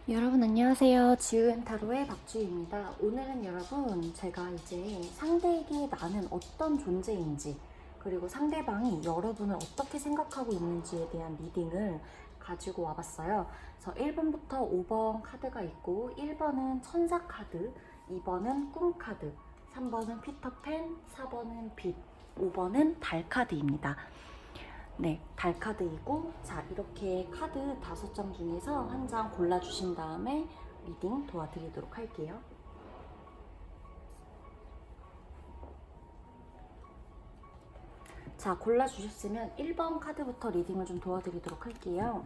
여러분 안녕하세요. 지은 타로의 박주희입니다. 오늘은 여러분 제가 이제 상대에게 나는 어떤 존재인지 그리고 상대방이 여러분을 어떻게 생각하고 있는지에 대한 리딩을 가지고 와봤어요. 그래서 1번부터 5번 카드가 있고 1번은 천사 카드, 2번은 꿈 카드, 3번은 피터팬, 4번은 빛, 5번은 달 카드입니다. 네, 달 카드이고, 자, 이렇게 카드 5장 중에서 한 장 골라주신 다음에 리딩 도와드리도록 할게요. 자, 골라주셨으면 1번 카드부터 리딩을 좀 도와드리도록 할게요.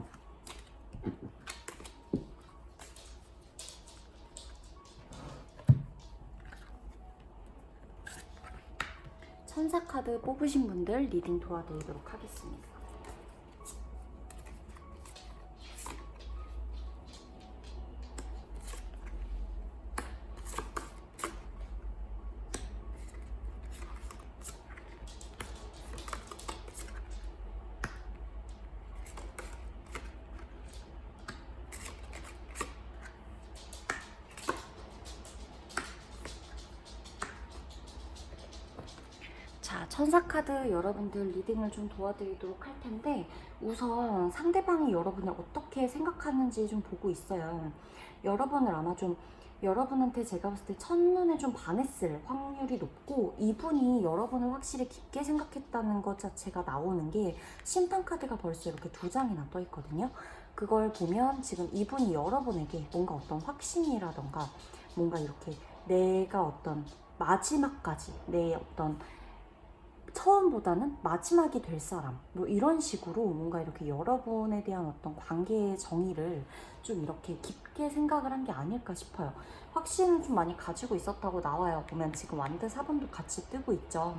천사 카드 뽑으신 분들 리딩 도와드리도록 하겠습니다. 자, 천사카드 여러분들 리딩을 좀 도와드리도록 할 텐데 우선 상대방이 여러분을 어떻게 생각하는지 좀 보고 있어요. 여러분을 아마 좀 여러분한테 제가 봤을 때 첫눈에 좀 반했을 확률이 높고 이분이 여러분을 확실히 깊게 생각했다는 것 자체가 나오는 게 심판카드가 벌써 이렇게 2장이나 떠 있거든요. 그걸 보면 지금 이분이 여러분에게 뭔가 어떤 확신이라던가 뭔가 이렇게 내가 어떤 마지막까지 내 어떤 처음보다는 마지막이 될 사람 뭐 이런 식으로 뭔가 이렇게 여러분에 대한 어떤 관계의 정의를 좀 이렇게 깊게 생각을 한 게 아닐까 싶어요. 확신은 좀 많이 가지고 있었다고 나와요. 보면 지금 완드 4번도 같이 뜨고 있죠.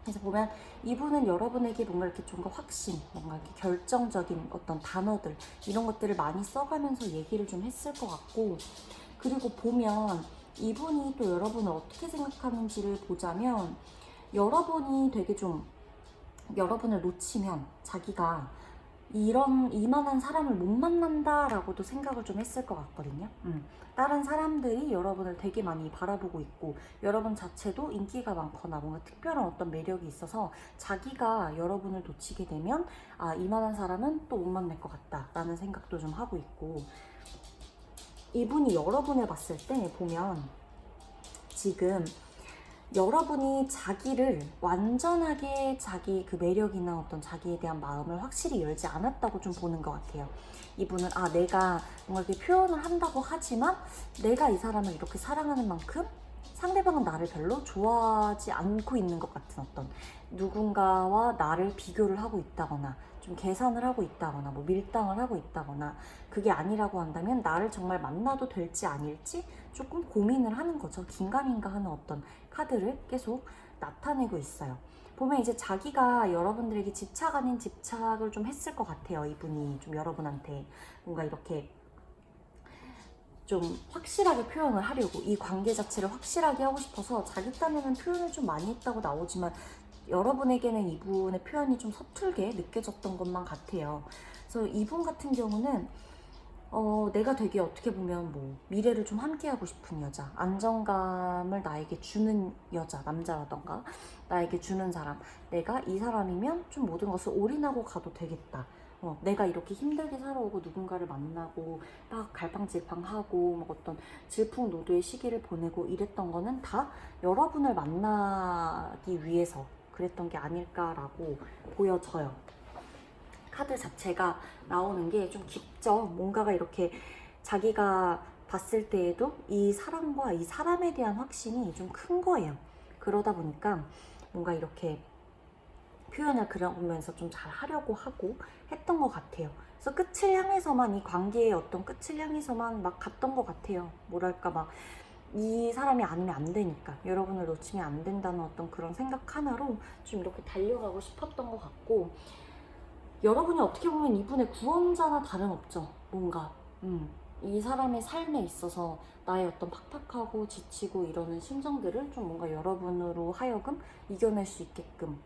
그래서 보면 이분은 여러분에게 뭔가 이렇게 좀 더 확신, 뭔가 이렇게 결정적인 어떤 단어들 이런 것들을 많이 써가면서 얘기를 좀 했을 것 같고, 그리고 보면 이분이 또 여러분을 어떻게 생각하는지를 보자면 여러분이 되게 좀 여러분을 놓치면 자기가 이만한 사람을 못 만난다라고도 생각을 좀 했을 것 같거든요. 다른 사람들이 여러분을 되게 많이 바라보고 있고 여러분 자체도 인기가 많거나 뭔가 특별한 어떤 매력이 있어서 자기가 여러분을 놓치게 되면 이만한 사람은 또 못 만날 것 같다라는 생각도 좀 하고 있고, 이분이 여러분을 봤을 때 보면 지금 여러분이 자기를 완전하게 자기 그 매력이나 어떤 자기에 대한 마음을 확실히 열지 않았다고 좀 보는 것 같아요. 이분은 내가 뭔가 이렇게 표현을 한다고 하지만 내가 이 사람을 이렇게 사랑하는 만큼 상대방은 나를 별로 좋아하지 않고 있는 것 같은 어떤 누군가와 나를 비교를 하고 있다거나 좀 계산을 하고 있다거나 뭐 밀당을 하고 있다거나 그게 아니라고 한다면 나를 정말 만나도 될지 아닐지 조금 고민을 하는 거죠. 긴가민가 하는 어떤 카드를 계속 나타내고 있어요. 보면 이제 자기가 여러분들에게 집착 아닌 집착을 좀 했을 것 같아요. 이분이 좀 여러분한테 뭔가 이렇게 좀 확실하게 표현을 하려고 이 관계 자체를 확실하게 하고 싶어서 자기 딴에는 표현을 좀 많이 했다고 나오지만 여러분에게는 이분의 표현이 좀 서툴게 느껴졌던 것만 같아요. 그래서 이분 같은 경우는 내가 되게 어떻게 보면 뭐 미래를 좀 함께하고 싶은 여자, 안정감을 나에게 주는 여자, 남자라던가 나에게 주는 사람, 내가 이 사람이면 좀 모든 것을 올인하고 가도 되겠다. 내가 이렇게 힘들게 살아오고 누군가를 만나고 막 갈팡질팡하고 막 어떤 질풍노도의 시기를 보내고 이랬던 거는 다 여러분을 만나기 위해서 그랬던 게 아닐까라고 보여져요. 카드 자체가 나오는 게 좀 깊죠. 뭔가가 이렇게 자기가 봤을 때에도 이 사람과 이 사람에 대한 확신이 좀 큰 거예요. 그러다 보니까 뭔가 이렇게 표현을 그려보면서 좀 잘 하려고 하고 했던 것 같아요. 그래서 끝을 향해서만 이 관계의 어떤 끝을 향해서만 막 갔던 것 같아요. 뭐랄까 막 이 사람이 아니면 안 되니까 여러분을 놓치면 안 된다는 어떤 그런 생각 하나로 좀 이렇게 달려가고 싶었던 것 같고, 여러분이 어떻게 보면 이분의 구원자나 다름없죠. 뭔가 이 사람의 삶에 있어서 나의 어떤 팍팍하고 지치고 이러는 심정들을 좀 뭔가 여러분으로 하여금 이겨낼 수 있게끔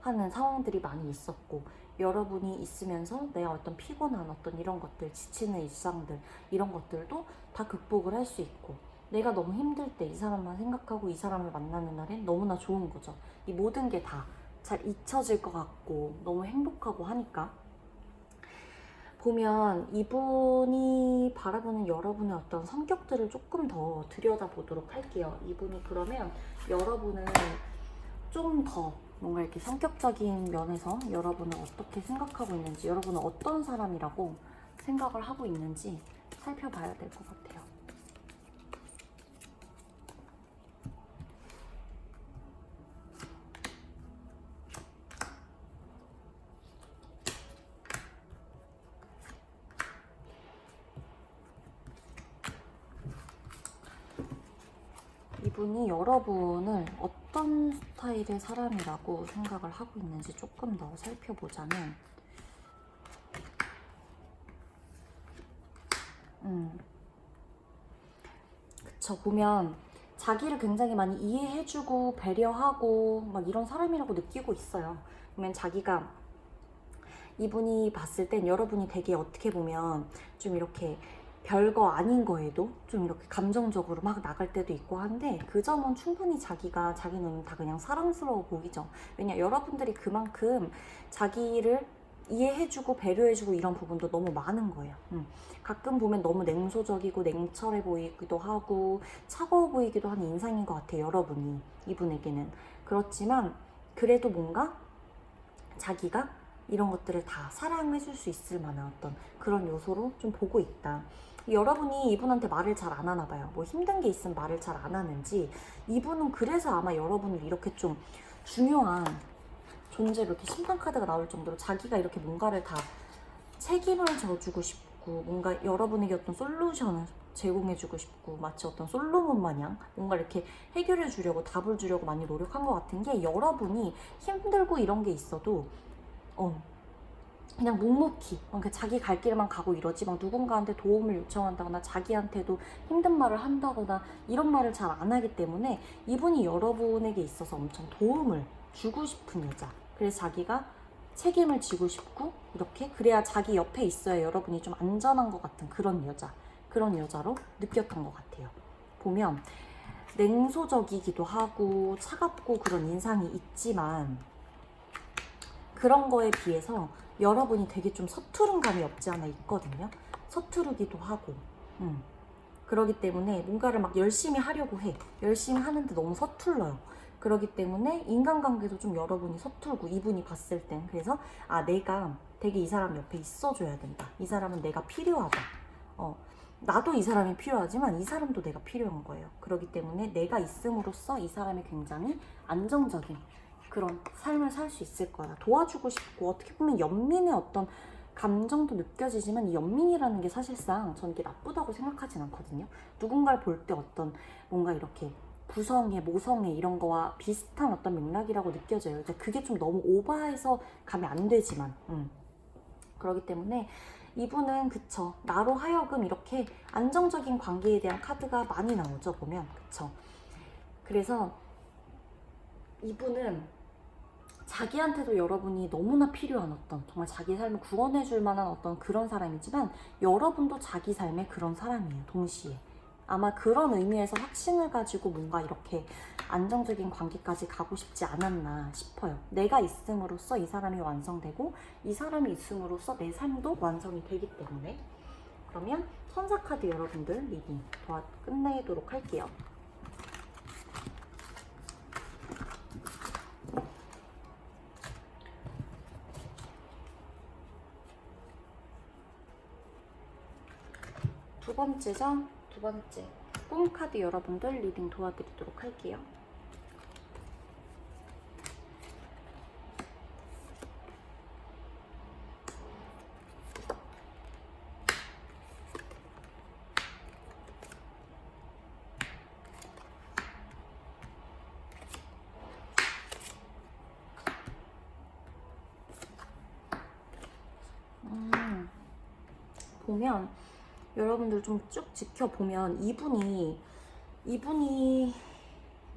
하는 상황들이 많이 있었고, 여러분이 있으면서 내가 어떤 피곤한 어떤 이런 것들, 지치는 일상들, 이런 것들도 다 극복을 할 수 있고, 내가 너무 힘들 때 이 사람만 생각하고 이 사람을 만나는 날엔 너무나 좋은 거죠. 이 모든 게 다 잘 잊혀질 것 같고 너무 행복하고 하니까. 보면 이분이 바라보는 여러분의 어떤 성격들을 조금 더 들여다보도록 할게요. 이분이 그러면 여러분을 좀 더 뭔가 이렇게 성격적인 면에서 여러분을 어떻게 생각하고 있는지, 여러분은 어떤 사람이라고 생각을 하고 있는지 살펴봐야 될 것 같아요. 이분이 여러분을 어떤 스타일의 사람이라고 생각을 하고 있는지 조금 더 살펴보자면, 그쵸, 보면 자기를 굉장히 많이 이해해주고 배려하고 막 이런 사람이라고 느끼고 있어요. 그러면 자기가, 이분이 봤을 땐 여러분이 되게 어떻게 보면 좀 이렇게 별거 아닌 거에도 좀 이렇게 감정적으로 막 나갈 때도 있고 한데, 그 점은 충분히 자기가 자기 눈은 다 그냥 사랑스러워 보이죠. 왜냐, 여러분들이 그만큼 자기를 이해해주고 배려해주고 이런 부분도 너무 많은 거예요. 가끔 보면 너무 냉소적이고 냉철해 보이기도 하고 차가워 보이기도 하는 인상인 것 같아요, 여러분이 이분에게는. 그렇지만 그래도 뭔가 자기가 이런 것들을 다 사랑해줄 수 있을 만한 어떤 그런 요소로 좀 보고 있다. 여러분이 이분한테 말을 잘 안 하나 봐요. 뭐 힘든 게 있으면 말을 잘 안 하는지, 이분은 그래서 아마 여러분을 이렇게 좀 중요한 존재로, 이렇게 심판 카드가 나올 정도로 자기가 이렇게 뭔가를 다 책임을 져주고 싶고, 뭔가 여러분에게 어떤 솔루션을 제공해주고 싶고, 마치 어떤 솔로몬 마냥 뭔가 이렇게 해결해 주려고, 답을 주려고 많이 노력한 것 같은 게, 여러분이 힘들고 이런 게 있어도 그냥 묵묵히 그러니까 자기 갈 길만 가고 이러지, 막 누군가한테 도움을 요청한다거나 자기한테도 힘든 말을 한다거나 이런 말을 잘 안 하기 때문에, 이분이 여러분에게 있어서 엄청 도움을 주고 싶은 여자, 그래서 자기가 책임을 지고 싶고, 이렇게 그래야 자기 옆에 있어야 여러분이 좀 안전한 것 같은 그런 여자, 그런 여자로 느꼈던 것 같아요. 보면 냉소적이기도 하고 차갑고 그런 인상이 있지만, 그런 거에 비해서 여러분이 되게 좀 서투른 감이 없지 않아 있거든요. 서투르기도 하고. 그러기 때문에 뭔가를 막 열심히 하려고 해. 열심히 하는데 너무 서툴러요. 그러기 때문에 인간관계도 좀 여러분이 서툴고, 이분이 봤을 땐. 그래서 내가 되게 이 사람 옆에 있어줘야 된다. 이 사람은 내가 필요하다. 나도 이 사람이 필요하지만 이 사람도 내가 필요한 거예요. 그러기 때문에 내가 있음으로써 이 사람이 굉장히 안정적인 그런 삶을 살 수 있을 거야. 도와주고 싶고, 어떻게 보면 연민의 어떤 감정도 느껴지지만, 이 연민이라는 게 사실상 저는 이게 나쁘다고 생각하진 않거든요. 누군가를 볼 때 어떤 뭔가 이렇게 부성애, 모성애 이런 거와 비슷한 어떤 맥락이라고 느껴져요. 이제 그게 좀 너무 오버해서 가면 안 되지만, 그렇기 때문에 이분은, 그쵸, 나로 하여금 이렇게 안정적인 관계에 대한 카드가 많이 나오죠, 보면. 그쵸. 그래서 이분은 자기한테도 여러분이 너무나 필요한 어떤, 정말 자기 삶을 구원해줄 만한 어떤 그런 사람이지만, 여러분도 자기 삶의 그런 사람이에요, 동시에. 아마 그런 의미에서 확신을 가지고 뭔가 이렇게 안정적인 관계까지 가고 싶지 않았나 싶어요. 내가 있음으로써 이 사람이 완성되고, 이 사람이 있음으로써 내 삶도 완성이 되기 때문에. 그러면 천사카드 여러분들 리딩 끝내도록 할게요. 두 번째죠? 두 번째 꿈카드 여러분들 리딩 도와드리도록 할게요. 보면 여러분들 좀 쭉 지켜보면, 이분이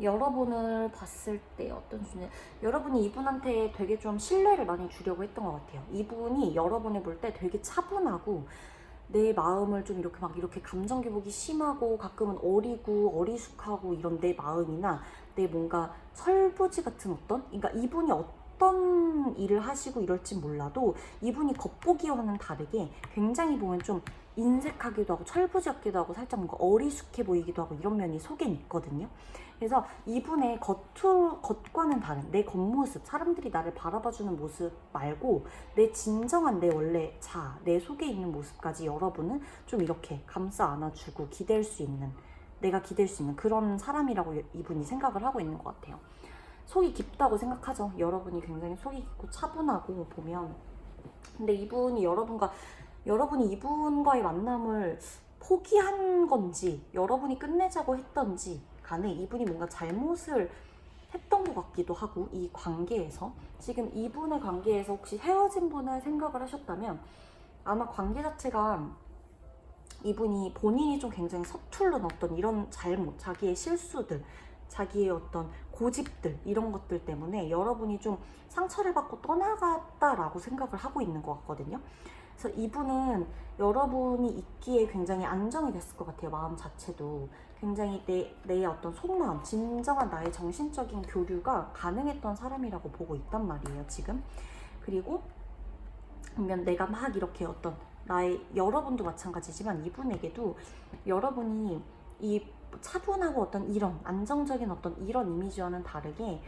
여러분을 봤을 때 어떤 수준, 여러분이 이분한테 되게 좀 신뢰를 많이 주려고 했던 것 같아요. 이분이 여러분을 볼 때 되게 차분하고 내 마음을 좀 이렇게 막 이렇게 감정 기복이 심하고 가끔은 어리고 어리숙하고 이런 내 마음이나 내 뭔가 철부지 같은 어떤, 그러니까 이분이 어떤 일을 하시고 이럴지 몰라도 이분이 겉보기와는 다르게 굉장히 보면 좀 인색하기도 하고 철부지 같기도 하고 살짝 뭔가 어리숙해 보이기도 하고 이런 면이 속엔 있거든요. 그래서 이분의 겉과는 다른 내 겉모습, 사람들이 나를 바라봐주는 모습 말고 내 진정한 내 원래 내 속에 있는 모습까지 여러분은 좀 이렇게 감싸 안아주고 기댈 수 있는, 내가 기댈 수 있는 그런 사람이라고 이분이 생각을 하고 있는 것 같아요. 속이 깊다고 생각하죠. 여러분이 굉장히 속이 깊고 차분하고 보면. 근데 여러분이 이분과의 만남을 포기한 건지 여러분이 끝내자고 했던지 간에 이분이 뭔가 잘못을 했던 것 같기도 하고, 이 관계에서 지금 이분의 관계에서 혹시 헤어진 분을 생각을 하셨다면 아마 관계 자체가 이분이 본인이 좀 굉장히 서투른 어떤 이런 잘못, 자기의 실수들, 자기의 어떤 고집들 이런 것들 때문에 여러분이 좀 상처를 받고 떠나갔다라고 생각을 하고 있는 것 같거든요. 그래서 이분은 여러분이 있기에 굉장히 안정이 됐을 것 같아요. 마음 자체도 굉장히 내 어떤 속마음, 진정한 나의 정신적인 교류가 가능했던 사람이라고 보고 있단 말이에요, 지금. 그리고 그러면 내가 막 이렇게 어떤 여러분도 마찬가지지만 이분에게도 여러분이 이 차분하고 어떤 이런 안정적인 어떤 이런 이미지와는 다르게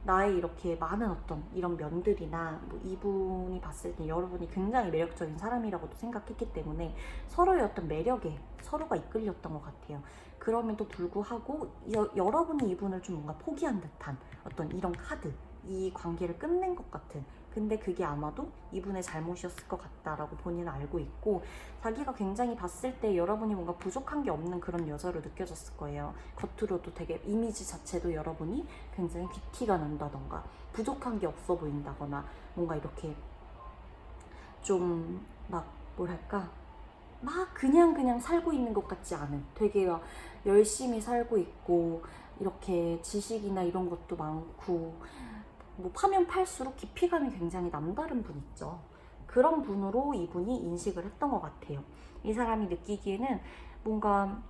나의 이렇게 많은 어떤 이런 면들이나 뭐 이분이 봤을 때 여러분이 굉장히 매력적인 사람이라고도 생각했기 때문에 서로의 어떤 매력에 서로가 이끌렸던 것 같아요. 그럼에도 불구하고 여러분이 이분을 좀 뭔가 포기한 듯한 어떤 이런 카드, 이 관계를 끝낸 것 같은, 근데 그게 아마도 이분의 잘못이었을 것 같다라고 본인은 알고 있고, 자기가 굉장히 봤을 때 여러분이 뭔가 부족한 게 없는 그런 여자로 느껴졌을 거예요. 겉으로도 되게 이미지 자체도 여러분이 굉장히 귀티가 난다던가 부족한 게 없어 보인다거나 뭔가 이렇게 좀 막 뭐랄까 막 그냥 살고 있는 것 같지 않은, 되게 열심히 살고 있고 이렇게 지식이나 이런 것도 많고 뭐 파면 팔수록 깊이감이 굉장히 남다른 분 있죠. 그런 분으로 이분이 인식을 했던 것 같아요. 이 사람이 느끼기에는 뭔가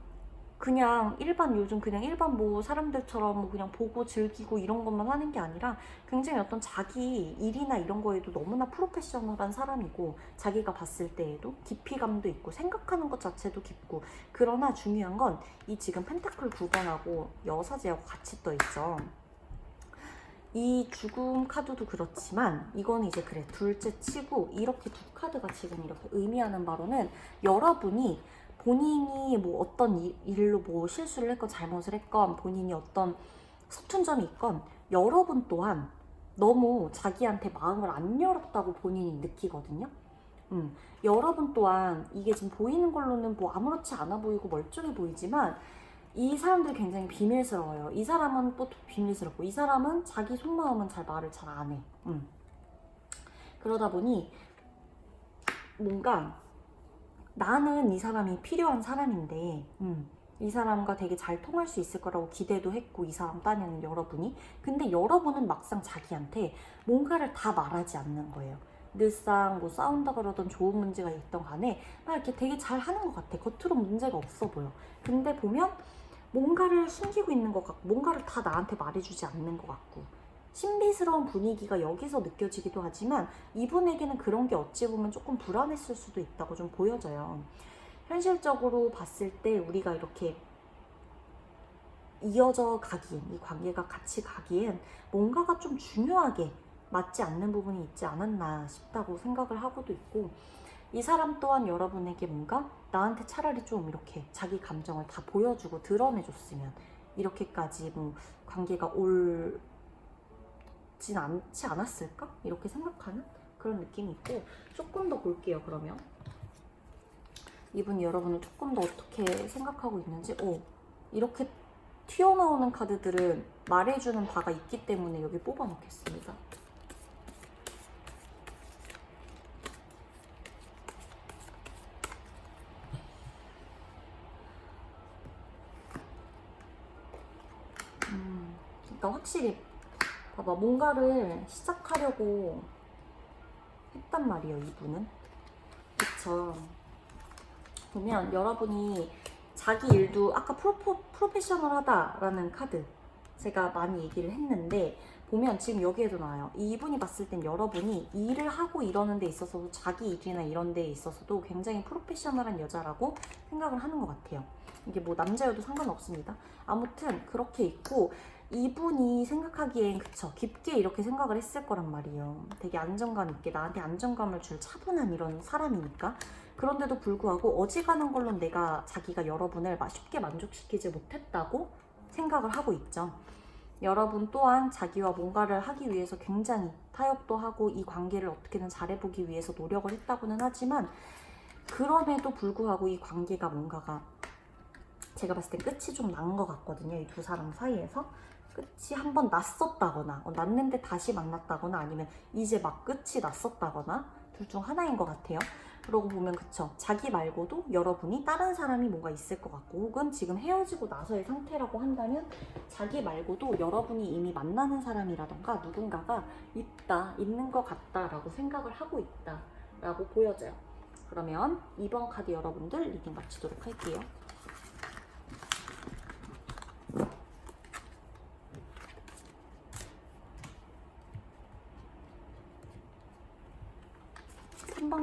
요즘 그냥 일반 뭐 사람들처럼 뭐 그냥 보고 즐기고 이런 것만 하는 게 아니라 굉장히 어떤 자기 일이나 이런 거에도 너무나 프로페셔널한 사람이고, 자기가 봤을 때에도 깊이감도 있고 생각하는 것 자체도 깊고, 그러나 중요한 건 이 지금 펜타클 9번하고 여사제하고 같이 떠 있죠. 이 죽음 카드도 그렇지만 이거는 이제 그래 둘째 치고, 이렇게 두 카드가 지금 이렇게 의미하는 바로는 여러분이 본인이 뭐 어떤 일로 뭐 실수를 했건 잘못을 했건 본인이 어떤 서툰 점이 있건 여러분 또한 너무 자기한테 마음을 안 열었다고 본인이 느끼거든요. 여러분 또한 이게 지금 보이는 걸로는 뭐 아무렇지 않아 보이고 멀쩡해 보이지만 이 사람들이 굉장히 비밀스러워요. 이 사람은 또 비밀스럽고 이 사람은 자기 속마음은 말을 잘 안 해. 그러다 보니 뭔가 나는 이 사람이 필요한 사람인데 이 사람과 되게 잘 통할 수 있을 거라고 기대도 했고, 이 사람 딴에는 여러분이. 근데 여러분은 막상 자기한테 뭔가를 다 말하지 않는 거예요. 늘상 뭐 싸운다 그러던 좋은 문제가 있던 간에 막 이렇게 되게 잘 하는 것 같아. 겉으로 문제가 없어 보여. 근데 보면 뭔가를 숨기고 있는 것 같고 뭔가를 다 나한테 말해주지 않는 것 같고, 신비스러운 분위기가 여기서 느껴지기도 하지만 이분에게는 그런 게 어찌 보면 조금 불안했을 수도 있다고 좀 보여져요. 현실적으로 봤을 때 우리가 이렇게 이어져 가기엔, 이 관계가 같이 가기엔 뭔가가 좀 중요하게 맞지 않는 부분이 있지 않았나 싶다고 생각을 하고도 있고, 이 사람 또한 여러분에게 뭔가 나한테 차라리 좀 이렇게 자기 감정을 다 보여주고 드러내줬으면 이렇게까지 뭐 관계가 올진 않지 않았을까? 이렇게 생각하는 그런 느낌이 있고, 조금 더 볼게요. 그러면 이분이 여러분을 조금 더 어떻게 생각하고 있는지. 이렇게 튀어나오는 카드들은 말해주는 바가 있기 때문에 여기 뽑아 놓겠습니다. 그러니까 확실히 봐봐, 뭔가를 시작하려고 했단 말이에요, 이분은. 그쵸? 보면 여러분이 자기 일도 아까 프로페셔널하다라는 카드 제가 많이 얘기를 했는데, 보면 지금 여기에도 나와요. 이분이 봤을 땐 여러분이 일을 하고 이러는 데 있어서도, 자기 일이나 이런 데 있어서도 굉장히 프로페셔널한 여자라고 생각을 하는 것 같아요. 이게 뭐 남자여도 상관없습니다. 아무튼 그렇게 있고, 이분이 생각하기엔 그쵸, 깊게 이렇게 생각을 했을 거란 말이에요. 되게 안정감 있게 나한테 안정감을 줄 차분한 이런 사람이니까. 그런데도 불구하고 어지간한 걸로 자기가 여러분을 쉽게 만족시키지 못했다고 생각을 하고 있죠. 여러분 또한 자기와 뭔가를 하기 위해서 굉장히 타협도 하고 이 관계를 어떻게든 잘해보기 위해서 노력을 했다고는 하지만, 그럼에도 불구하고 이 관계가 뭔가가 제가 봤을 때 끝이 좀 난 것 같거든요. 이 두 사람 사이에서 끝이 한번 났었다거나, 났는데 다시 만났다거나, 아니면 이제 막 끝이 났었다거나, 둘 중 하나인 것 같아요. 그러고 보면 그쵸, 자기 말고도 여러분이 다른 사람이 뭔가 있을 것 같고, 혹은 지금 헤어지고 나서의 상태라고 한다면 자기 말고도 여러분이 이미 만나는 사람이라던가 누군가가 있는 것 같다라고 생각을 하고 있다라고 보여져요. 그러면 2번 카드 여러분들 리딩 마치도록 할게요.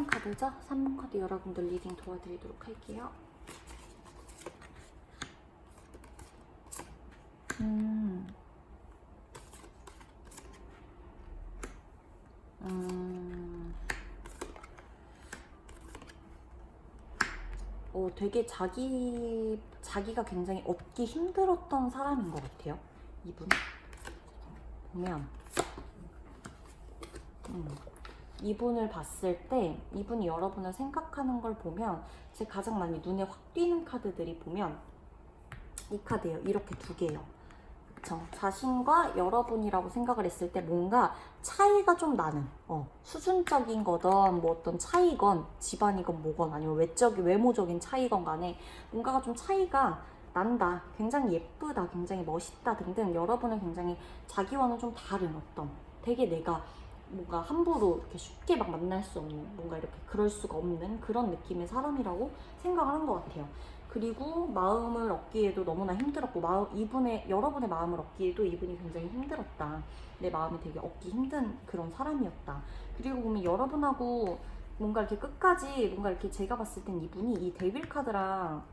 카드죠? 3번 카드 여러분들 리딩 도와드리도록 할게요. 되게 자기가 굉장히 얻기 힘들었던 사람인 것 같아요. 이분 보면 이분을 봤을 때, 이분이 여러분을 생각하는 걸 보면, 제 가장 많이 눈에 확 띄는 카드들이 보면 이 카드예요. 이렇게 두 개예요. 그쵸? 자신과 여러분이라고 생각을 했을 때 뭔가 차이가 좀 나는, 수준적인 거든 뭐 어떤 차이건, 집안이건 뭐건, 아니면 외모적인 차이건 간에 뭔가가 좀 차이가 난다, 굉장히 예쁘다, 굉장히 멋있다 등등, 여러분은 굉장히 자기와는 좀 다른 어떤, 되게 내가 뭔가 함부로 이렇게 쉽게 막 만날 수 없는, 뭔가 이렇게 그럴 수가 없는 그런 느낌의 사람이라고 생각을 한 것 같아요. 그리고 마음을 얻기에도 너무나 힘들었고, 여러분의 마음을 얻기에도 이분이 굉장히 힘들었다. 내 마음이 되게 얻기 힘든 그런 사람이었다. 그리고 보면 여러분하고 뭔가 이렇게 끝까지, 뭔가 이렇게 제가 봤을 땐 이분이 이 데빌 카드랑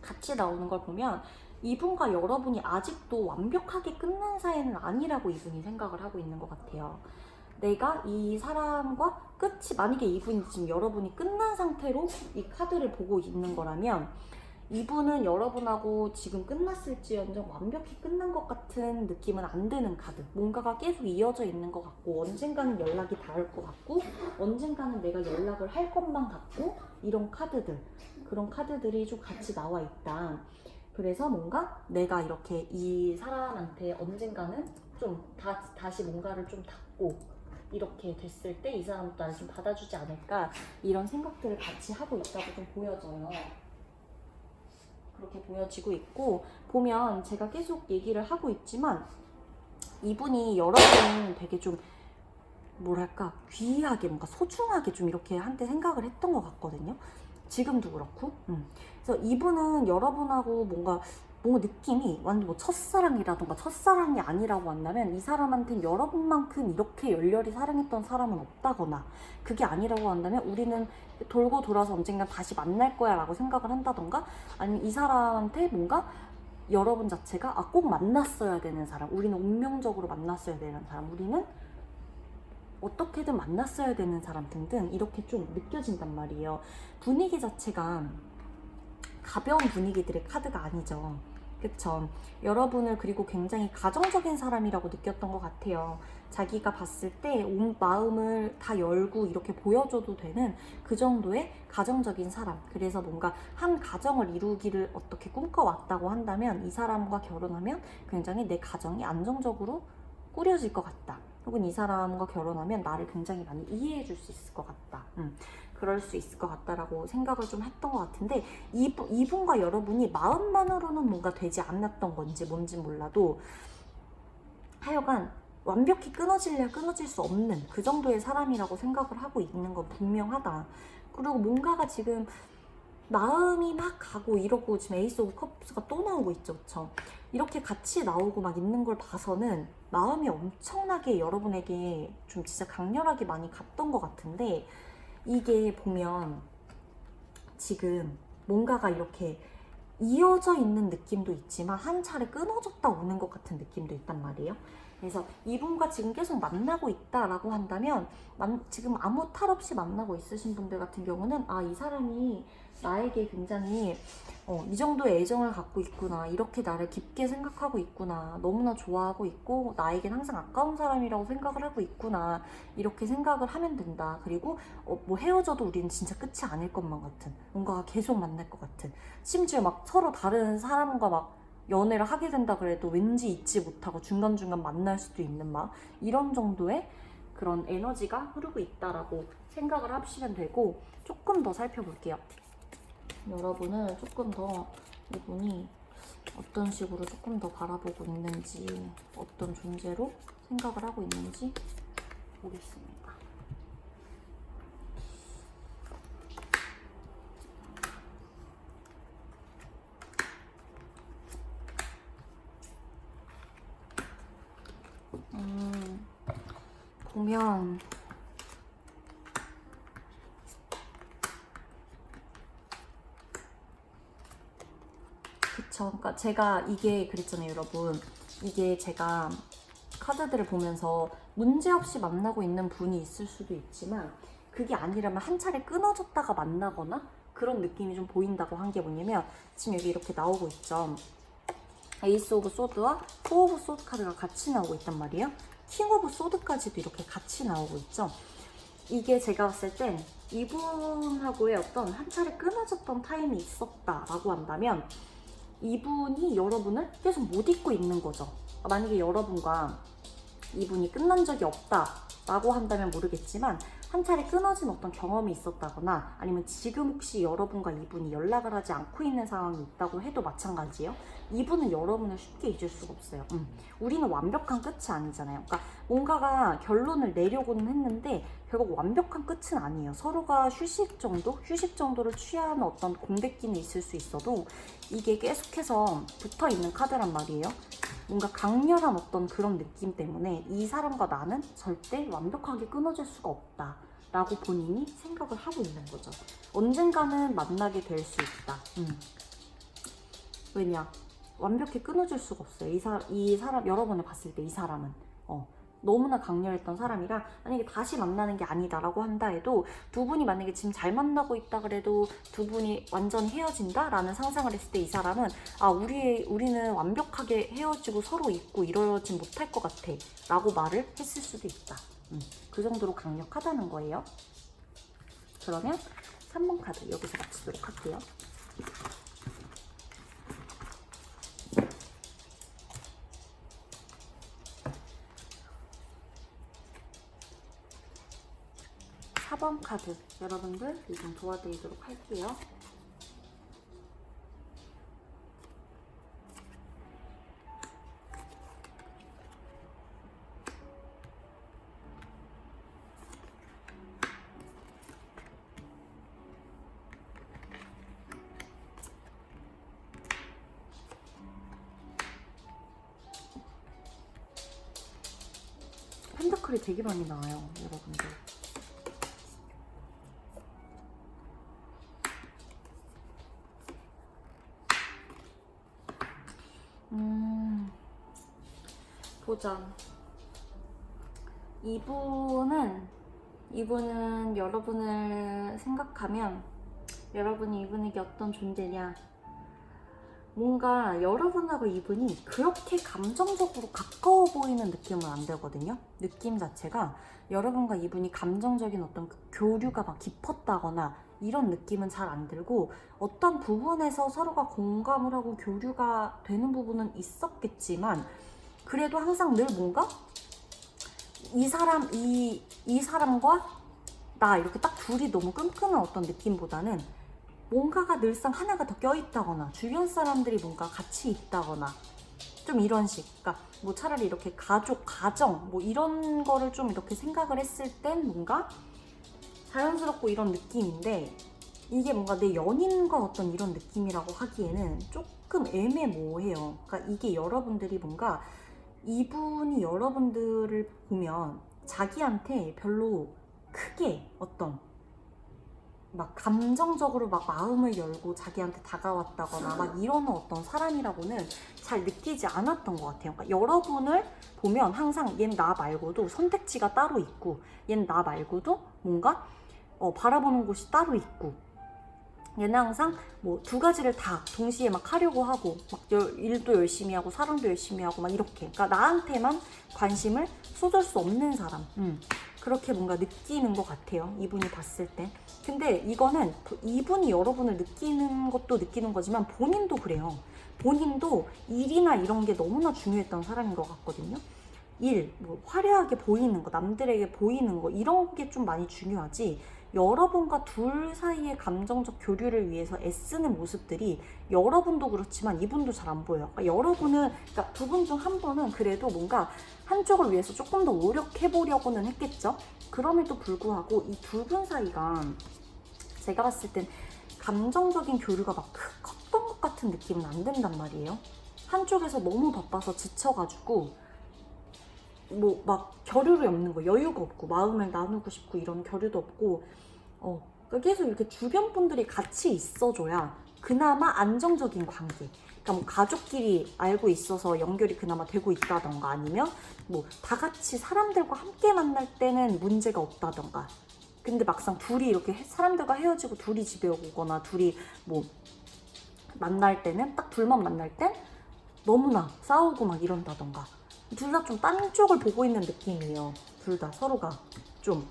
같이 나오는 걸 보면, 이분과 여러분이 아직도 완벽하게 끝난 사이는 아니라고 이분이 생각을 하고 있는 것 같아요. 내가 이 사람과 끝이, 만약에 이분이 지금 여러분이 끝난 상태로 이 카드를 보고 있는 거라면, 이분은 여러분하고 지금 끝났을지언정 완벽히 끝난 것 같은 느낌은 안 드는 카드. 뭔가가 계속 이어져 있는 것 같고, 언젠가는 연락이 닿을 것 같고, 언젠가는 내가 연락을 할 것만 같고, 이런 카드들, 그런 카드들이 좀 같이 나와 있다. 그래서 뭔가 내가 이렇게 이 사람한테 언젠가는 좀 다시 뭔가를 좀 닫고 이렇게 됐을 때 이 사람도 나를 좀 받아주지 않을까, 이런 생각들을 같이 하고 있다고 좀 보여져요. 그렇게 보여지고 있고, 보면 제가 계속 얘기를 하고 있지만 이분이 여러분은 되게 좀 뭐랄까 귀하게, 뭔가 소중하게 좀 이렇게 한때 생각을 했던 것 같거든요. 지금도 그렇고. 그래서 이분은 여러분하고 뭔가 느낌이 완전 뭐 첫사랑이라던가 첫사랑이 아니라고 한다면, 이 사람한테는 여러분만큼 이렇게 열렬히 사랑했던 사람은 없다거나, 그게 아니라고 한다면 우리는 돌고 돌아서 언젠가 다시 만날 거야 라고 생각을 한다던가, 아니면 이 사람한테 뭔가 여러분 자체가 꼭 만났어야 되는 사람, 우리는 운명적으로 만났어야 되는 사람, 우리는 어떻게든 만났어야 되는 사람 등등, 이렇게 좀 느껴진단 말이에요. 분위기 자체가 가벼운 분위기들의 카드가 아니죠. 그쵸? 여러분을 그리고 굉장히 가정적인 사람이라고 느꼈던 것 같아요. 자기가 봤을 때 온 마음을 다 열고 이렇게 보여줘도 되는 그 정도의 가정적인 사람. 그래서 뭔가 한 가정을 이루기를 어떻게 꿈꿔왔다고 한다면, 이 사람과 결혼하면 굉장히 내 가정이 안정적으로 꾸려질 것 같다. 혹은 이 사람과 결혼하면 나를 굉장히 많이 이해해 줄 수 있을 것 같다. 그럴 수 있을 것 같다라고 생각을 좀 했던 것 같은데, 이분과 여러분이 마음만으로는 뭔가 되지 않았던 건지 뭔지 몰라도 하여간 완벽히 끊어질래야 끊어질 수 없는 그 정도의 사람이라고 생각을 하고 있는 건 분명하다. 그리고 뭔가가 지금 마음이 막 가고 이러고 지금 에이스 오브 컵스가 또 나오고 있죠, 그쵸? 이렇게 같이 나오고 막 있는 걸 봐서는 마음이 엄청나게 여러분에게 좀 진짜 강렬하게 많이 갔던 것 같은데, 이게 보면 지금 뭔가가 이렇게 이어져 있는 느낌도 있지만 한 차례 끊어졌다 오는 것 같은 느낌도 있단 말이에요. 그래서 이분과 지금 계속 만나고 있다라고 한다면, 지금 아무 탈 없이 만나고 있으신 분들 같은 경우는 이 사람이 나에게 굉장히 이 정도의 애정을 갖고 있구나, 이렇게 나를 깊게 생각하고 있구나, 너무나 좋아하고 있고 나에겐 항상 아까운 사람이라고 생각을 하고 있구나, 이렇게 생각을 하면 된다. 그리고 뭐 헤어져도 우리는 진짜 끝이 아닐 것만 같은, 뭔가가 계속 만날 것 같은, 심지어 막 서로 다른 사람과 막 연애를 하게 된다 그래도 왠지 잊지 못하고 중간중간 만날 수도 있는 막 이런 정도의 그런 에너지가 흐르고 있다라고 생각을 하시면 되고, 조금 더 살펴볼게요. 여러분을 조금 더 이분이 어떤 식으로 조금 더 바라보고 있는지, 어떤 존재로 생각을 하고 있는지 보겠습니다. 보면 그쵸. 그러니까 제가 이게 그랬잖아요, 여러분. 이게 제가 카드들을 보면서 문제없이 만나고 있는 분이 있을 수도 있지만, 그게 아니라면 한 차례 끊어졌다가 만나거나 그런 느낌이 좀 보인다고 한 게 뭐냐면, 지금 여기 이렇게 나오고 있죠. 에이스 오브 소드와 포 오브 소드 카드가 같이 나오고 있단 말이에요. 킹 오브 소드까지도 이렇게 같이 나오고 있죠. 이게 제가 봤을 땐 이분하고의 어떤 한 차례 끊어졌던 타임이 있었다라고 한다면, 이분이 여러분을 계속 못 잊고 있는 거죠. 만약에 여러분과 이분이 끝난 적이 없다라고 한다면 모르겠지만, 한 차례 끊어진 어떤 경험이 있었다거나, 아니면 지금 혹시 여러분과 이분이 연락을 하지 않고 있는 상황이 있다고 해도 마찬가지예요. 이분은 여러분을 쉽게 잊을 수가 없어요. 우리는 완벽한 끝이 아니잖아요. 그러니까 뭔가가 결론을 내려고는 했는데 결국 완벽한 끝은 아니에요. 서로가 휴식 정도를 취하는 어떤 공백기는 있을 수 있어도, 이게 계속해서 붙어있는 카드란 말이에요. 뭔가 강렬한 어떤 그런 느낌 때문에 이 사람과 나는 절대 완벽하게 끊어질 수가 없다 라고 본인이 생각을 하고 있는 거죠. 언젠가는 만나게 될 수 있다. 왜냐? 완벽히 끊어질 수가 없어요. 이 사람, 여러분을 봤을 때 이 사람은 너무나 강렬했던 사람이라, 만약에 다시 만나는 게 아니다라고 한다 해도, 두 분이 만약에 지금 잘 만나고 있다 그래도 두 분이 완전히 헤어진다라는 상상을 했을 때, 이 사람은 우리는 완벽하게 헤어지고 서로 잊고 이러진 못할 것 같아 라고 말을 했을 수도 있다. 그 정도로 강력하다는 거예요. 그러면 3번 카드 여기서 마치도록 할게요. 번 카드 여러분들 좀 도와드리도록 할게요. 펜타클이 되게 많이 나와요, 여러분들. 보자. 이분은 여러분을 생각하면, 여러분이 이분에게 어떤 존재냐, 뭔가 여러분하고 이분이 그렇게 감정적으로 가까워 보이는 느낌은 안 들거든요. 느낌 자체가 여러분과 이분이 감정적인 어떤 교류가 막 깊었다거나 이런 느낌은 잘 안 들고, 어떤 부분에서 서로가 공감을 하고 교류가 되는 부분은 있었겠지만, 그래도 항상 늘 뭔가 이 사람과 나 이렇게 딱 둘이 너무 끈끈한 어떤 느낌보다는, 뭔가가 늘상 하나가 더 껴있다거나 주변 사람들이 뭔가 같이 있다거나 좀 이런 식. 그러니까 뭐 차라리 이렇게 가족, 가정 뭐 이런 거를 좀 이렇게 생각을 했을 땐 뭔가 자연스럽고 이런 느낌인데, 이게 뭔가 내 연인과 어떤 이런 느낌이라고 하기에는 조금 애매모호해요. 그러니까 이게 여러분들이 뭔가 이분이 여러분들을 보면 자기한테 별로 크게 어떤 막 감정적으로 막 마음을 열고 자기한테 다가왔다거나 막 이런 어떤 사람이라고는 잘 느끼지 않았던 것 같아요. 그러니까 여러분을 보면 항상 얘는 나 말고도 선택지가 따로 있고, 얘는 나 말고도 뭔가 바라보는 곳이 따로 있고, 얘는 항상 뭐 두 가지를 다 동시에 막 하려고 하고, 막 일도 열심히 하고 사랑도 열심히 하고 막 이렇게. 그러니까 나한테만 관심을 쏟을 수 없는 사람. 그렇게 뭔가 느끼는 것 같아요, 이분이 봤을 때. 근데 이거는 이분이 여러분을 느끼는 것도 느끼는 거지만 본인도 그래요. 본인도 일이나 이런 게 너무나 중요했던 사람인 것 같거든요. 일, 뭐 화려하게 보이는 거, 남들에게 보이는 거, 이런 게 좀 많이 중요하지, 여러분과 둘 사이의 감정적 교류를 위해서 애쓰는 모습들이 여러분도 그렇지만 이분도 잘 안 보여요. 그러니까 여러분은, 그러니까 두 분 중 한 분은 그래도 뭔가 한쪽을 위해서 조금 더 노력해보려고는 했겠죠. 그럼에도 불구하고 이 두 분 사이가 제가 봤을 땐 감정적인 교류가 막 컸던 것 같은 느낌은 안 든단 말이에요. 한쪽에서 너무 바빠서 지쳐가지고 뭐 막 겨를이 없는 거, 여유가 없고 마음을 나누고 싶고 이런 겨류도 없고, 그러니까 계속 이렇게 주변 분들이 같이 있어줘야 그나마 안정적인 관계. 그러니까 뭐 가족끼리 알고 있어서 연결이 그나마 되고 있다던가, 아니면 뭐 다 같이 사람들과 함께 만날 때는 문제가 없다던가. 근데 막상 둘이 이렇게 사람들과 헤어지고 둘이 집에 오거나 둘이 뭐 만날 때는, 딱 둘만 만날 땐 너무나 싸우고 막 이런다던가. 둘 다 좀 딴 쪽을 보고 있는 느낌이에요. 둘 다 서로가 좀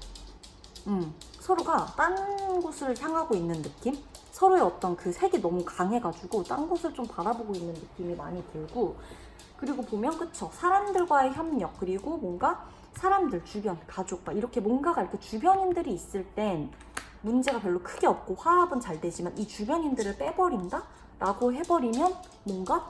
서로가 딴 곳을 향하고 있는 느낌? 서로의 어떤 그 색이 너무 강해가지고 딴 곳을 좀 바라보고 있는 느낌이 많이 들고, 그리고 보면 그쵸, 사람들과의 협력, 그리고 뭔가 사람들, 주변, 가족 막 이렇게 뭔가가 이렇게 주변인들이 있을 땐 문제가 별로 크게 없고 화합은 잘 되지만, 이 주변인들을 빼버린다? 라고 해버리면 뭔가,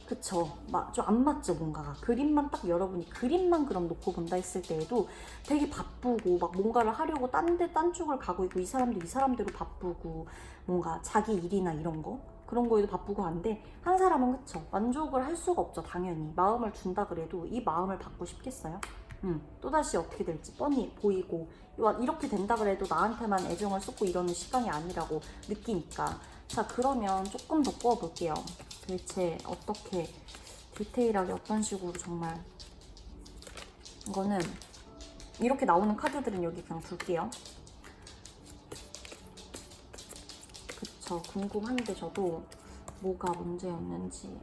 그쵸, 막 좀 안 맞죠, 뭔가가. 그림만 딱 여러분이 그림만 그럼 놓고 본다 했을 때에도 되게 바쁘고 막 뭔가를 하려고 딴 쪽을 가고 있고, 이 사람도 이 사람대로 바쁘고, 뭔가 자기 일이나 이런 거, 그런 거에도 바쁘고 한데, 한 사람은 그쵸, 만족을 할 수가 없죠. 당연히 마음을 준다 그래도 이 마음을 받고 싶겠어요? 또다시 어떻게 될지 뻔히 보이고, 이렇게 된다 그래도 나한테만 애정을 쏟고 이러는 시간이 아니라고 느끼니까. 자, 그러면 조금 더 꾸어볼게요. 도대체 어떻게 디테일하게 어떤 식으로, 정말 이거는 이렇게 나오는 카드들은 여기 그냥 둘게요. 그쵸, 궁금한데 저도 뭐가 문제였는지.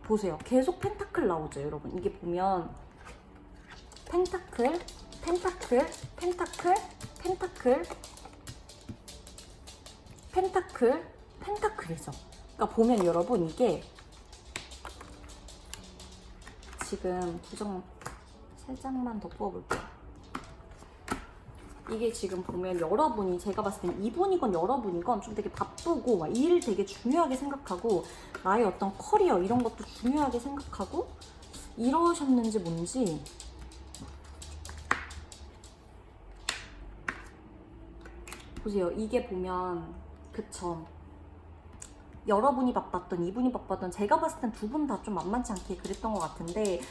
보세요, 계속 펜타클 나오죠 여러분. 이게 보면 펜타클, 펜타클, 펜타클, 펜타클, 펜타클, 펜타클이죠. 그러니까 보면 여러분, 이게 지금 세 장만 더 뽑아볼게요. 이게 지금 보면 여러분이, 제가 봤을 땐 이분이건 여러분이건 좀 되게 바쁘고 막 일 되게 중요하게 생각하고 나의 어떤 커리어 이런 것도 중요하게 생각하고 이러셨는지 뭔지. 보세요, 이게 보면 그쵸, 여러분이 바빴던 이분이 바빴던, 제가 봤을 땐 두 분 다 좀 만만치 않게 그랬던 것 같은데,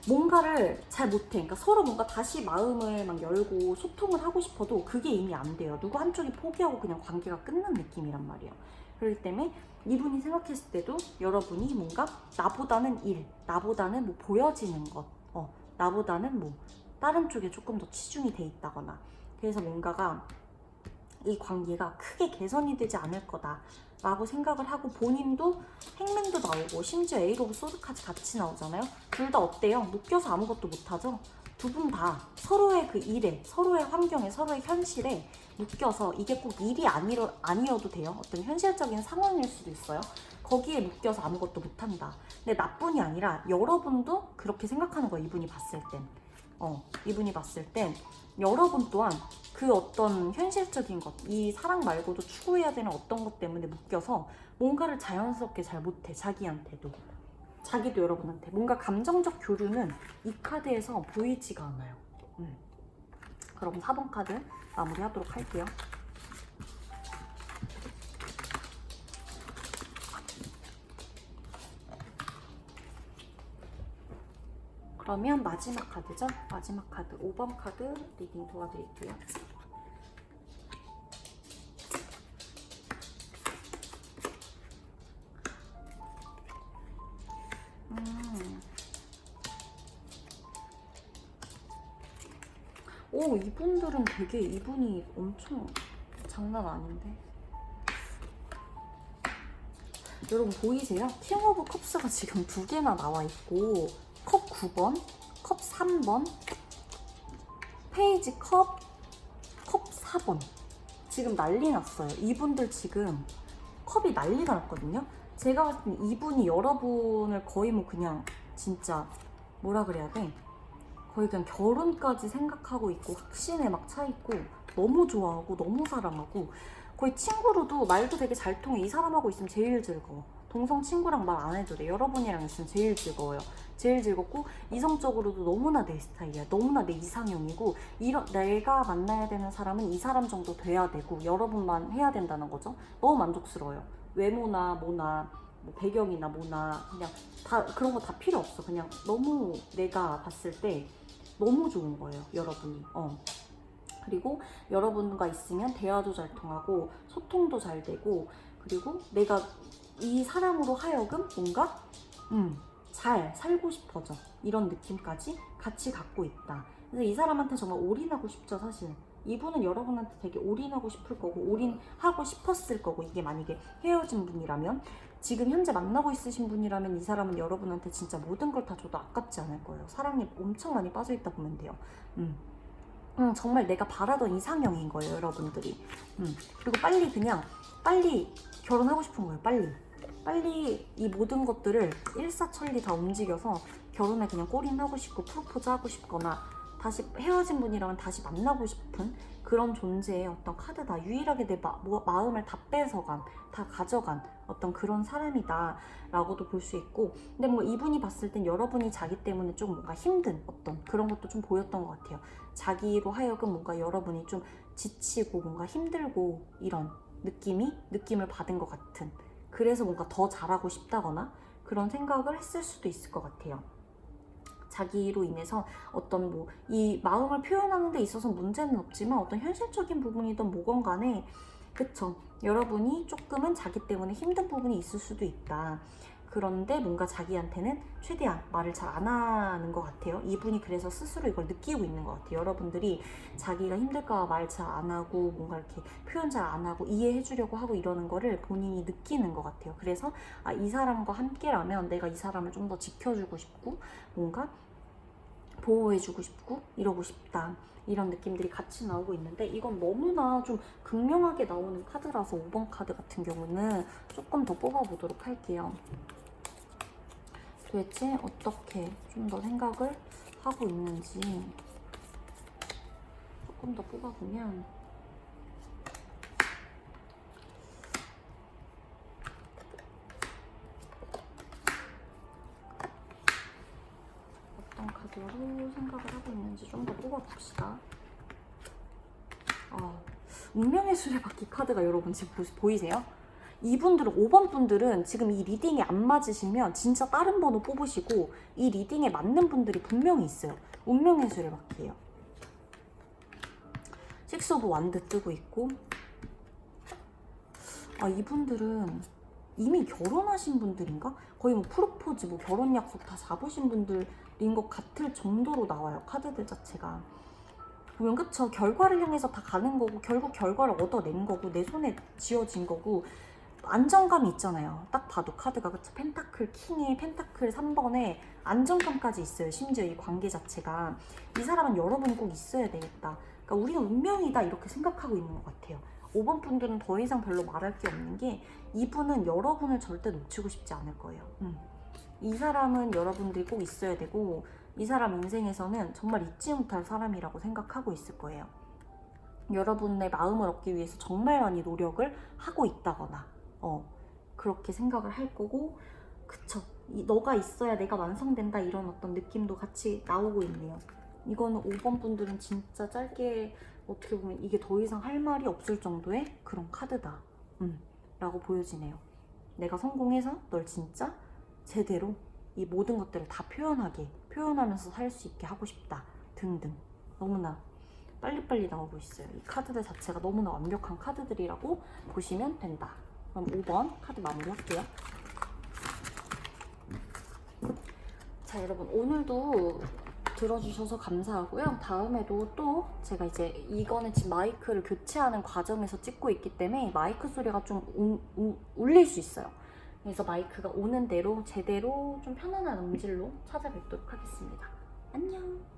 뭔가를 잘 못해. 그러니까 서로 뭔가 다시 마음을 막 열고 소통을 하고 싶어도 그게 이미 안 돼요. 누구 한쪽이 포기하고 그냥 관계가 끝난 느낌이란 말이에요. 그렇기 때문에 이분이 생각했을 때도 여러분이 뭔가 나보다는 일, 나보다는 뭐 보여지는 것, 나보다는 뭐 다른 쪽에 조금 더 치중이 돼 있다거나, 그래서 뭔가가 이 관계가 크게 개선이 되지 않을 거다 라고 생각을 하고, 본인도 행맨도 나오고 심지어 에이로브 소드까지 같이 나오잖아요. 둘 다 어때요? 묶여서 아무것도 못하죠? 두 분 다 서로의 그 일에, 서로의 환경에, 서로의 현실에 묶여서, 이게 꼭 일이 아니어도 돼요. 어떤 현실적인 상황일 수도 있어요. 거기에 묶여서 아무것도 못한다. 근데 나뿐이 아니라 여러분도 그렇게 생각하는 거예요. 이분이 봤을 땐. 이분이 봤을 땐 여러분 또한 그 어떤 현실적인 것, 이 사랑 말고도 추구해야 되는 어떤 것 때문에 묶여서 뭔가를 자연스럽게 잘 못해. 자기한테도, 자기도 여러분한테 뭔가 감정적 교류는 이 카드에서 보이지가 않아요. 그럼 4번 카드 마무리하도록 할게요. 그러면 마지막 카드죠? 마지막 카드 5번 카드 리딩 도와드릴게요. 오, 이분들은 되게 이분이 엄청 장난 아닌데. 여러분 보이세요? 킹 오브 컵스가 지금 2개나 나와 있고, 컵 9번, 컵 3번, 페이지 컵 4번. 지금 난리 났어요. 이분들 지금 컵이 난리가 났거든요. 제가 봤을 때 이분이 여러분을 거의 뭐 그냥 진짜 뭐라 그래야 돼? 거의 그냥 결혼까지 생각하고 있고 확신에 막 차 있고 너무 좋아하고 너무 사랑하고 거의 친구로도 말도 되게 잘 통해. 이 사람하고 있으면 제일 즐거워. 동성 친구랑 말 안 해도 돼. 여러분이랑 있으면 제일 즐거워요. 제일 즐겁고 이성적으로도 너무나 내 스타일이야. 너무나 내 이상형이고 내가 만나야 되는 사람은 이 사람 정도 돼야 되고 여러분만 해야 된다는 거죠. 너무 만족스러워요. 외모나 뭐나 뭐 배경이나 뭐나 그냥 다 그런 거 다 필요 없어. 그냥 너무 내가 봤을 때 너무 좋은 거예요. 여러분이. 그리고 여러분과 있으면 대화도 잘 통하고 소통도 잘 되고 그리고 내가 이 사람으로 하여금 뭔가 잘 살고 싶어져. 이런 느낌까지 같이 갖고 있다. 그래서 이 사람한테 정말 올인하고 싶죠. 사실 이분은 여러분한테 되게 올인하고 싶을 거고 올인하고 싶었을 거고, 이게 만약에 헤어진 분이라면, 지금 현재 만나고 있으신 분이라면 이 사람은 여러분한테 진짜 모든 걸 다 줘도 아깝지 않을 거예요. 사랑에 엄청 많이 빠져있다 보면 돼요. 정말 내가 바라던 이상형인 거예요, 여러분들이. 그리고 빨리 결혼하고 싶은 거예요. 빨리 이 모든 것들을 일사천리 다 움직여서 결혼에 그냥 골인하고 싶고 프로포즈 하고 싶거나 다시 헤어진 분이랑은 다시 만나고 싶은 그런 존재의 어떤 카드다. 유일하게 내 마음을 다 뺏어간, 다 가져간 어떤 그런 사람이다 라고도 볼 수 있고, 근데 뭔가 이분이 봤을 땐 여러분이 자기 때문에 좀 뭔가 힘든 어떤 그런 것도 좀 보였던 것 같아요. 자기로 하여금 뭔가 여러분이 좀 지치고 뭔가 힘들고 이런 느낌을 받은 것 같은, 그래서 뭔가 더 잘하고 싶다거나 그런 생각을 했을 수도 있을 것 같아요. 자기로 인해서 어떤 뭐 이 마음을 표현하는 데 있어서 문제는 없지만 어떤 현실적인 부분이든 뭐건 간에, 그쵸, 여러분이 조금은 자기 때문에 힘든 부분이 있을 수도 있다. 그런데 뭔가 자기한테는 최대한 말을 잘 안 하는 것 같아요. 이분이 그래서 스스로 이걸 느끼고 있는 것 같아요. 여러분들이 자기가 힘들까 봐 말 잘 안 하고 뭔가 이렇게 표현 잘 안 하고 이해해 주려고 하고 이러는 거를 본인이 느끼는 것 같아요. 그래서 이 사람과 함께라면 내가 이 사람을 좀 더 지켜주고 싶고 뭔가 보호해주고 싶고 이러고 싶다, 이런 느낌들이 같이 나오고 있는데, 이건 너무나 좀 극명하게 나오는 카드라서 5번 카드 같은 경우는 조금 더 뽑아보도록 할게요. 도대체 어떻게 좀 더 생각을 하고 있는지 조금 더 뽑아보면, 어떤 카드로 생각을 하고 있는지 좀 더 뽑아봅시다. 운명의 수레바퀴 카드가 여러분 지금 보이세요? 이분들은 5번 분들은 지금 이 리딩에 안 맞으시면 진짜 다른 번호 뽑으시고 이 리딩에 맞는 분들이 분명히 있어요. 운명의 수레바퀴예요. 식스 오브 완드 뜨고 있고, 이분들은 이미 결혼하신 분들인가? 거의 뭐 프로포즈, 뭐 결혼 약속 다 잡으신 분들인 것 같을 정도로 나와요, 카드들 자체가. 보면 그쵸, 결과를 향해서 다 가는 거고 결국 결과를 얻어낸 거고 내 손에 쥐어진 거고 안정감이 있잖아요. 딱 봐도 카드가, 그쵸, 펜타클 킹에 펜타클 3번에 안정감까지 있어요. 심지어 이 관계 자체가 이 사람은 여러분이 꼭 있어야 되겠다, 그러니까 우리는 운명이다, 이렇게 생각하고 있는 것 같아요. 5번 분들은 더 이상 별로 말할 게 없는 게, 이분은 여러분을 절대 놓치고 싶지 않을 거예요. 이 사람은 여러분들이 꼭 있어야 되고 이 사람 인생에서는 정말 잊지 못할 사람이라고 생각하고 있을 거예요. 여러분의 마음을 얻기 위해서 정말 많이 노력을 하고 있다거나 그렇게 생각을 할 거고, 그쵸. 너가 있어야 내가 완성된다, 이런 어떤 느낌도 같이 나오고 있네요. 이거는 5번 분들은 진짜 짧게 어떻게 보면 이게 더 이상 할 말이 없을 정도의 그런 카드다 라고 보여지네요. 내가 성공해서 널 진짜 제대로 이 모든 것들을 다 표현하면서 살 수 있게 하고 싶다 등등. 너무나 빨리빨리 나오고 있어요. 이 카드들 자체가 너무나 완벽한 카드들이라고 보시면 된다. 그럼 5번 카드 마무리할게요. 자, 여러분 오늘도 들어주셔서 감사하고요. 다음에도 또 제가 이제 이거는 지금 마이크를 교체하는 과정에서 찍고 있기 때문에 마이크 소리가 좀 울릴 수 있어요. 그래서 마이크가 오는 대로 제대로 좀 편안한 음질로 찾아뵙도록 하겠습니다. 안녕.